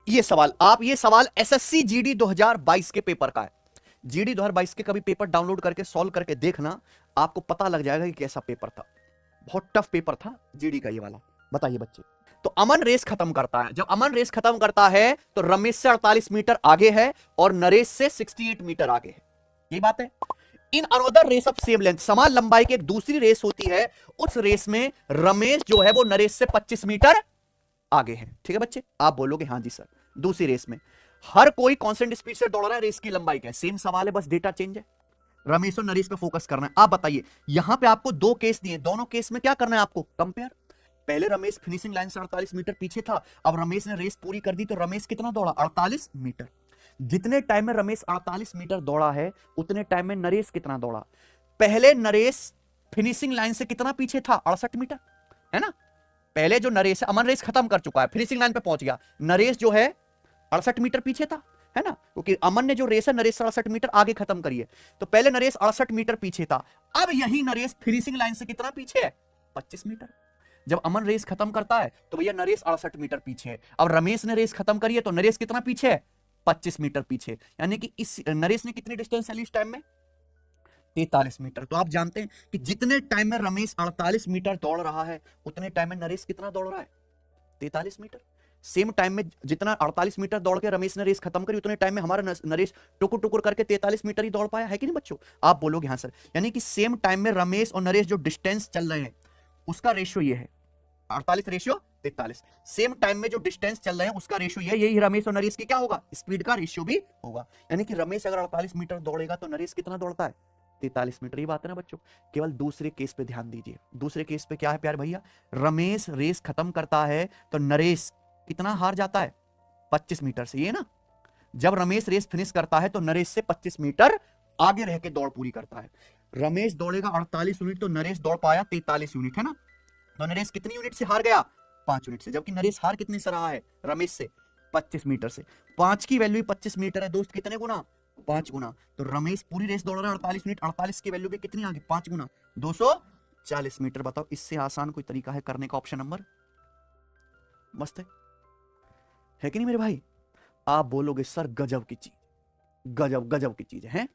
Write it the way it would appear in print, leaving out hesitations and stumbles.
ये सवाल, आप ये सवाल एसएससी जीडी 2022 के पेपर का है। जीडी 2022 के कभी पेपर डाउनलोड करके सॉल्व करके देखना, आपको पता लग जाएगा कि कैसा पेपर था। बहुत टफ पेपर था जीडी का ये वाला। बताइए बच्चे, तो अमन रेस खत्म करता है। जब अमन रेस खत्म करता है तो रमेश से 48 मीटर आगे है और नरेश से 68 मीटर आगे है। यही बात है। In another race of same length, समान लंबाई की एक दूसरी रेस होती है, उस रेस में रमेश जो है वो नरेश से 25 मीटर आगे है। ठीक है बच्चे, आप बोलोगे हाँ जी सर। दूसरी रेस में हर कोई कांस्टेंट स्पीड से दौड़ रहा है, रेस की लंबाई क्या है, सेम सवाल है, बस डेटा चेंज है। रमेश और नरेश पे फोकस करना है। आप बताइए, यहां पे आपको दो केस दिए, दोनों केस में क्या करना है आपको, कंपेयर। पहले रमेश फिनिशिंग लाइन से 48 मीटर पीछे था, अब रमेश ने रेस पूरी कर दी, तो रमेश कितना दौड़ा, 48 मीटर। जितने टाइम में रमेश 48 मीटर दौड़ा है, उतने टाइम में नरेश कितना दौड़ा। पहले नरेश फिनिशिंग लाइन से कितना पीछे था, 68 मीटर, है ना। पहले जो नरेश है, अमन रेस खत्म कर चुका है, फिनिशिंग लाइन पे पहुंच गया, नरेश जो है 68 मीटर पीछे था, है ना, क्योंकि अमन ने जो रेस है नरेश 68 मीटर आगे खत्म करी है। तो पहले नरेश 68 मीटर पीछे था, अब यही नरेश फिनिशिंग लाइन से कितना पीछे है, 25 मीटर। जब अमन रेस खत्म करता है तो भैया नरेश 68 मीटर पीछे है। अब रमेश ने रेस खत्म करी है तो नरेश कितना पीछे है, 25 मीटर पीछे। यानी कि इस नरेश ने कितनी डिस्टेंस चली इस टाइम में, 43 मीटर। तो आप जानते हैं कि जितने टाइम में रमेश 48 मीटर दौड़ रहा है, उतने टाइम में नरेश कितना दौड़ रहा है, 43 मीटर। सेम टाइम में जितना 48 मीटर दौड़ के रमेश ने रेस खत्म करी, उतने टाइम में हमारा नरेश टुकुर टुकुर करके 43 मीटर ही दौड़ पाया है कि नहीं बच्चों। आप बोलोगे हाँ सर। यानी कि सेम टाइम में रमेश और नरेश जो डिस्टेंस चल रहे हैं, उसका रेशियो ये है, 48 रेशियो 43। सेम टाइम में जो डिस्टेंस चल रहे हैं उसका रेशियो ये, यही रमेश और नरेश की क्या होगा, स्पीड का रेशियो भी होगा। यानी कि रमेश अगर 48 मीटर दौड़ेगा तो नरेश कितना दौड़ता है, 43 मीटर। ये बात है ना बच्चों। केवल दूसरे केस पे ध्यान दीजिए। दूसरे केस पे क्या है प्यारे भैया, रमेश रेस खत्म करता है तो नरेश कितना हार जाता है, 25 मीटर से, ये ना। जब रमेश रेस फिनिश करता है तो नरेश से 25 मीटर आगे रह के दौड़ पूरी करता है। रमेश दौड़ेगा 48 यूनिट तो नरेश दौड़ पाया 43 यूनिट, है ना। तो नरेश कितनी यूनिट से हार गया, 5 यूनिट से। जबकि नरेश हार कितने से रहा है, रमेश से 25 मीटर से। 5 की वैल्यू 25 मीटर है दोस्त, कितने गुना, 5 गुना। तो रमेश पूरी रेस दौड़ रहा है 48 मिनट, 48 की वैल्यू भी कितनी आ गई, 5 गुना, 240 मीटर। बताओ इससे आसान कोई तरीका है करने का, ऑप्शन नंबर मस्त है कि नहीं मेरे भाई। आप बोलोगे सर गजब की चीज, गजब गजब की चीज है।